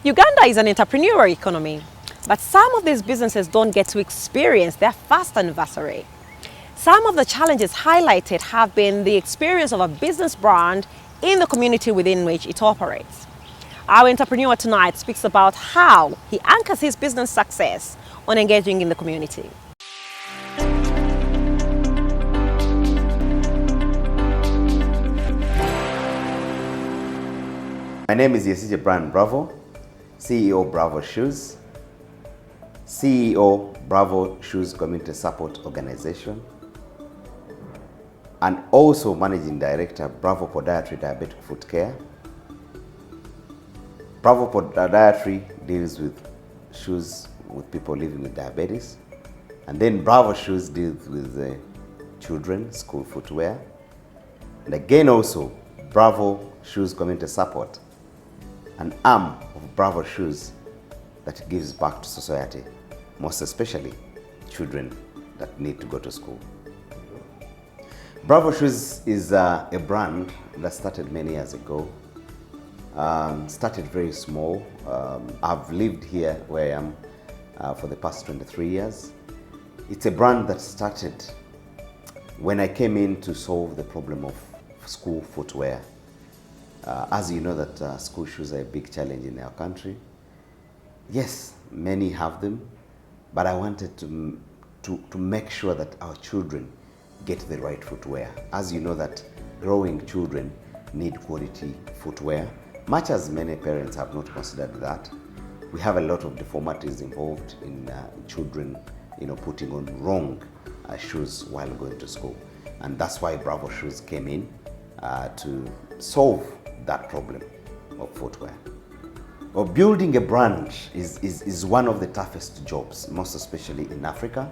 Uganda is an entrepreneurial economy, but some of these businesses don't get to experience their first anniversary. Some of the challenges highlighted have been the experience of a business brand in the community within which it operates. Our entrepreneur tonight speaks about how he anchors his business success on engaging in the community. My name is Yesije Brian Bravo, CEO Bravo Shoes, CEO Bravo Shoes Community Support Organization, and also Managing Director Bravo Podiatry Diabetic Foot Care. Bravo Podiatry deals with shoes with people living with diabetes, and then Bravo Shoes deals with children, school footwear, and again also Bravo Shoes Community Support, an arm of Bravo Shoes that gives back to society, most especially children that need to go to school. Bravo Shoes is a brand that started many years ago. Started very small. I've lived here where I am for the past 23 years. It's a brand that started when I came in to solve the problem of school footwear. As you know that school shoes are a big challenge in our country. Yes, many have them, but I wanted to make sure that our children get the right footwear. As you know that growing children need quality footwear, much as many parents have not considered that. We have a lot of deformities involved in children, putting on wrong shoes while going to school. And that's why Bravo Shoes came in to solve that problem of footwear. Well, building a brand is one of the toughest jobs, most especially in Africa,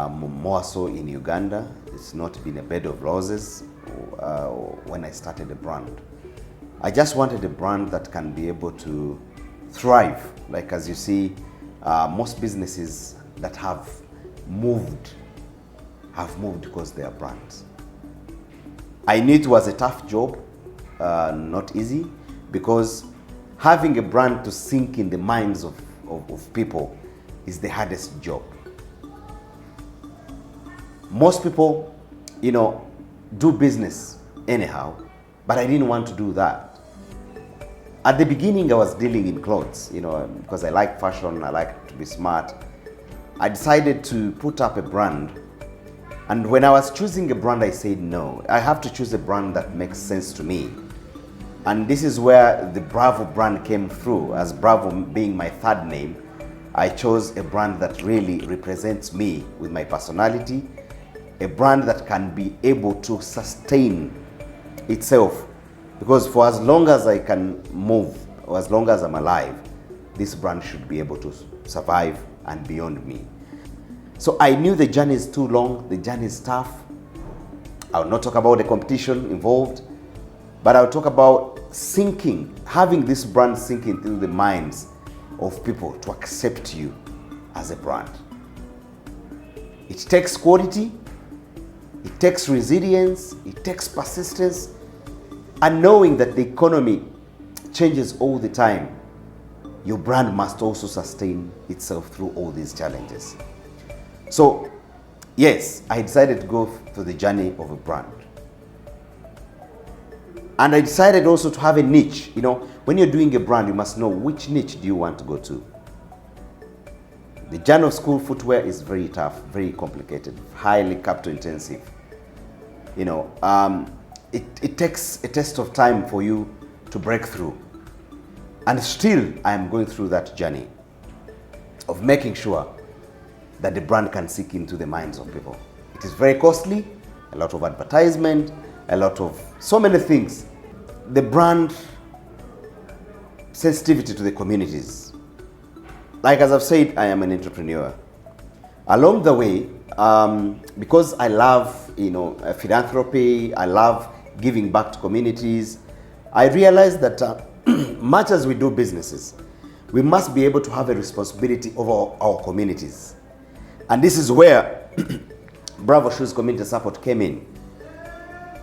more so in Uganda. It's not been a bed of roses when I started a brand. I just wanted a brand that can be able to thrive. Like as you see, most businesses that have moved because they are brands. I knew it was a tough job, not easy, because having a brand to sink in the minds of people is the hardest job. Most people, do business anyhow, but I didn't want to do that. At the beginning, I was dealing in clothes, because I like fashion, I like to be smart. I decided to put up a brand. And when I was choosing a brand, I said, no, I have to choose a brand that makes sense to me. And this is where the Bravo brand came through. As Bravo being my third name, I chose a brand that really represents me with my personality, a brand that can be able to sustain itself. Because for as long as I can move, or as long as I'm alive, this brand should be able to survive and beyond me. So I knew the journey is too long, the journey is tough. I will not talk about the competition involved, but I'll talk about having this brand sinking through the minds of people to accept you as a brand. It takes quality, it takes resilience, it takes persistence, and knowing that the economy changes all the time, your brand must also sustain itself through all these challenges. So, yes, I decided to go through the journey of a brand. And I decided also to have a niche. When you're doing a brand, you must know which niche do you want to go to. The journey of school footwear is very tough, very complicated, highly capital intensive. It takes a test of time for you to break through. And still, I am going through that journey of making sure that the brand can sink into the minds of people. It is very costly, a lot of advertisement, a lot of so many things. The brand sensitivity to the communities. Like as I've said, I am an entrepreneur. Along the way, because I love philanthropy, I love giving back to communities, I realized that much as we do businesses, we must be able to have a responsibility over our communities. And this is where Bravo Shoes Community Support came in.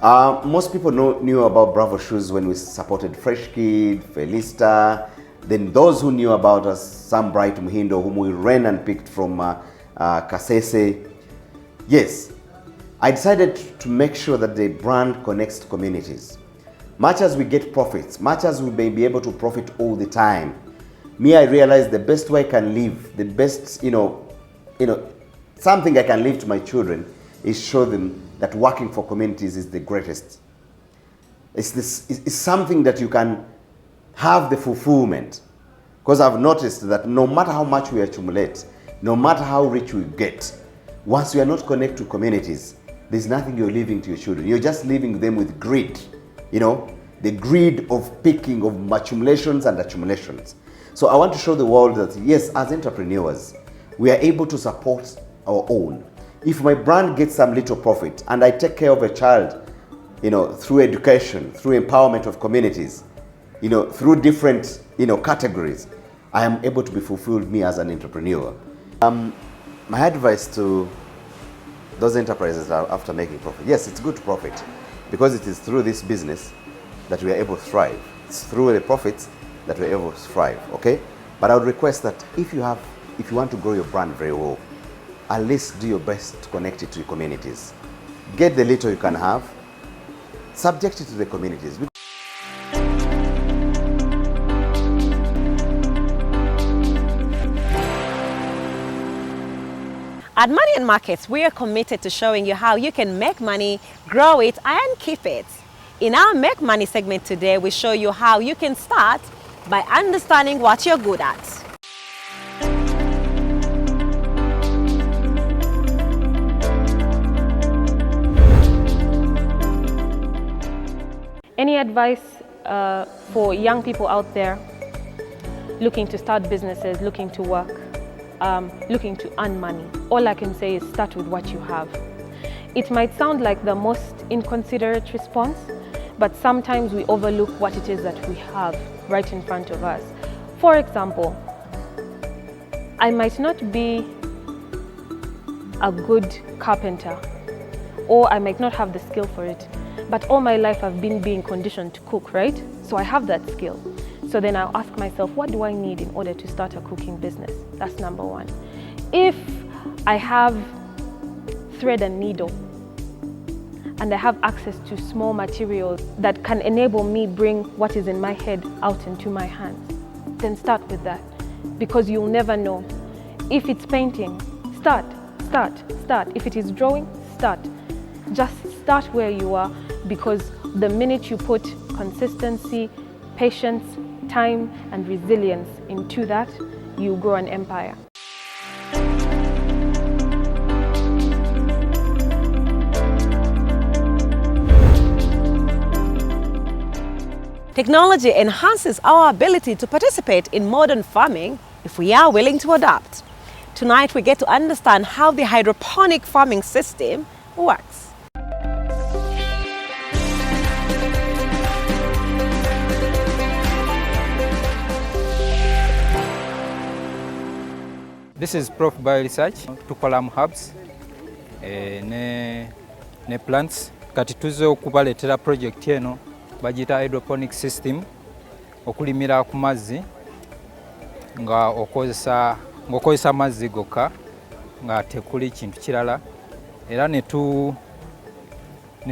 Most people knew about Bravo Shoes when we supported Fresh Kid, Felista, Then those who knew about us, Sam Bright Muhindo, whom we ran and picked from Kasese. Yes, I decided to make sure that the brand connects to communities. Much as we get profits, much as we may be able to profit all the time, me, I realized the best way I can live, the best, something I can leave to my children is show them that working for communities is the greatest. It's something that you can have the fulfillment. Because I've noticed that no matter how much we accumulate, no matter how rich we get, once you are not connected to communities, there's nothing you're leaving to your children. You're just leaving them with greed, the greed of picking, of accumulations and accumulations. So I want to show the world that yes, as entrepreneurs, we are able to support our own. If my brand gets some little profit and I take care of a child, through education, through empowerment of communities, through different, categories, I am able to be fulfilled, me as an entrepreneur. My advice to those enterprises are after making profit. Yes, it's good to profit because it is through this business that we are able to thrive. It's through the profits that we are able to thrive, okay? But I would request that if you want to grow your brand very well, at least do your best to connect it to your communities. Get the little you can have, subject it to the communities. At Money and Markets, we are committed to showing you how you can make money, grow it, and keep it. In our Make Money segment today, we show you how you can start by understanding what you're good at. Any advice for young people out there looking to start businesses, looking to work, looking to earn money? All I can say is start with what you have. It might sound like the most inconsiderate response, but sometimes we overlook what it is that we have right in front of us. For example, I might not be a good carpenter, or I might not have the skill for it, but all my life I've been being conditioned to cook, right? So I have that skill. So then I'll ask myself, what do I need in order to start a cooking business? That's number one. If I have thread and needle, and I have access to small materials that can enable me bring what is in my head out into my hands, then start with that, because you'll never know. If it's painting, start. If it is drawing, start. Just start where you are, because the minute you put consistency, patience, time, and resilience into that, you grow an empire. Technology enhances our ability to participate in modern farming if we are willing to adapt. Tonight we get to understand how the hydroponic farming system works. This is Prof Bio Research. Tukola herbs ne plants. Kati tuze okubaletera project eno bagita hydroponic system, okulimira ku mazzi nga okozesa mazzi gokka nga tekuli kintu kirala, era ne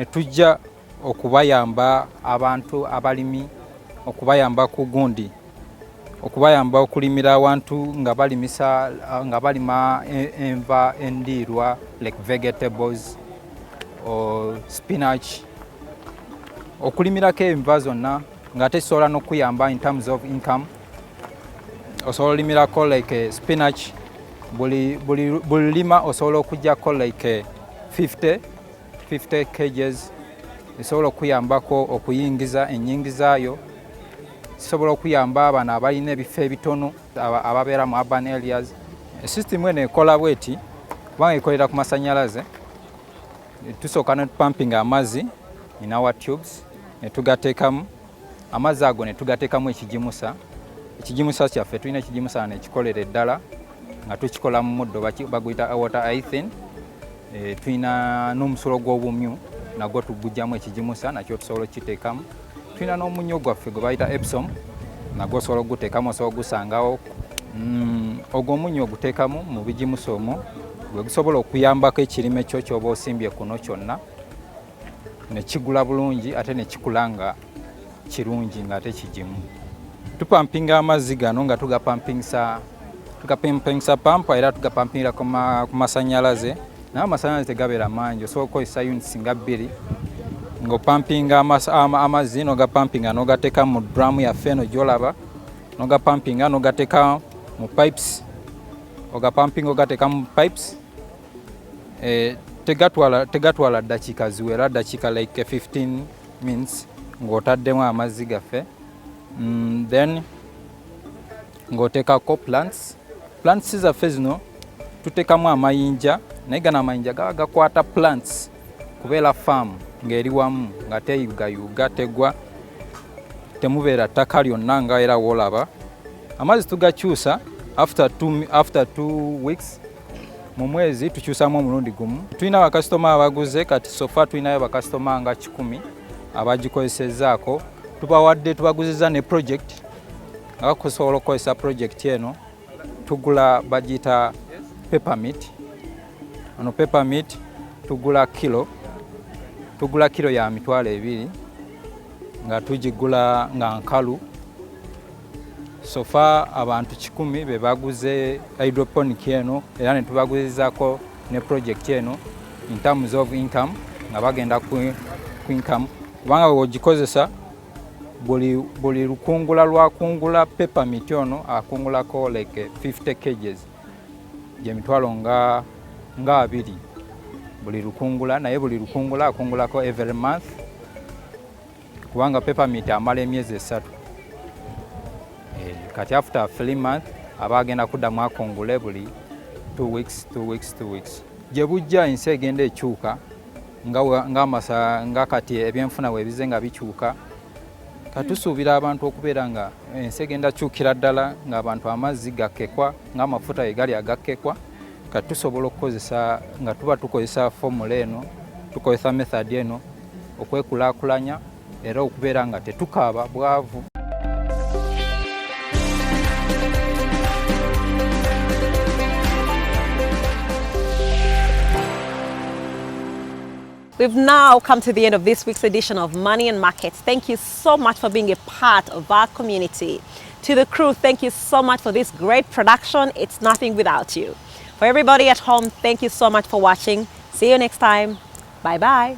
tujja okubayamba abantu abalimi, okubayamba ku gundi, okubayamba okulimira awantu nga balima enva endiirwa like vegetables or spinach, okulimirako enva zonna nga tesobola n'okuyamba in terms of income. Osobola olimirako like spinach, buli lima osobola okujjako like 50 kgs, esobola okuyambako okuyingiza ennyingizaayo, kisobola okuyamba abana abalina ebifo ebitono ababeera mu urban areas. System eno ekola bweti kubanga ekolera ku masannyalaze. Tusooka ne tupampinga amazzi in our tubes, ne tugateekamu amazzi ago, ne tugateekamu ekigimusa. Ekigimusa kyaffe tulina ekigimusa nekikolera eddala nga tukikola mu muddo baguyita water hythin. Tulina n'omusulo gw'obumyu nagwo tugujjamu ekigimusa, nakyo tusobola okiteekamu. Tulina n'omunnyo gwaffe gwe bayita Epsom, nagwo osobola oguteekamu osobola ogusangawo ogw'omunnyo oguteekamu mu bigimusa omwo gwe gusobola okuyambako ekirime kyo kyoba osimbye kuno kyonna ne kigula bulungi ate ne kikula nga kirungi ng'ate kigimu. Tupampinga amazzi gano nga tugapampingisa pampa era tugapampingira ku masannyalaze naye amasannyalaze tegabeera mangi osobola okukozesa units nga 2 ng'opampinga amazzi n'ogapampinga n'ogateeka mu drum yaffe eno gy'olaba n'ogapampinga n'ogateeka mu pipes ogapampinga ogateeka mu pipes tegatwala ddakiika ziwera ddakiika like 15 minutes ng'otaddemu amazzi gaffe then ng'oteekako plants zaffe zino tuteekamu amayinja naye gano amayinja gaba gakwata plants kubeera farm ng'eri wamu nga teyugayuga tegwa temubeera ttaka lyonna nga era woolaba. Amazzi tugakyusa after 2 weeks mu mwezi tukyusamu omulundi gumu. Tulina bakasitoma abaguze kati sofa tulinayo bakasitoma nga 10 abagikozesezaako tubaguzizza ne project nga bakusobola okukozesa project eno tugula bagiyita peppermint. Ono peppermint tugula kilo ya 200 nga tugigula nga nkalu. Sofa abantu 10 be baguze hydroponic eno era ne tubaguzizaako ne project eno in terms of income nga bagenda ku income kubanga bw'ogikozesa buli lukungula lwakungula peppermint ono akungulako like 50 kgs gyemitwalo nga 2 buli lukungula naye buli lukungula akungulako every month kubanga peppermint amala emyezi 3 kati after 3 months aba agenda kuddamu akungule buli 2 weeks gye bujja ensi egenda ekyuka nga kati ebyenfuna weebize nga bikyuka katusuubira abantu okubeera nga ensi egenda kyukira ddala ng'abantu amazzi gakekwa ng'amafuta egali agakekwa kati tusobola okukozesa nga tuba tukozesa formula eno tukozesa method eno okwekulaakulanya era okubeera nga tetukaaba bwavu. We've now come to the end of this week's edition of Money and Markets. Thank you so much for being a part of our community. To the crew, thank you so much for this great production. It's nothing without you. For everybody at home, thank you so much for watching. See you next time. Bye-bye.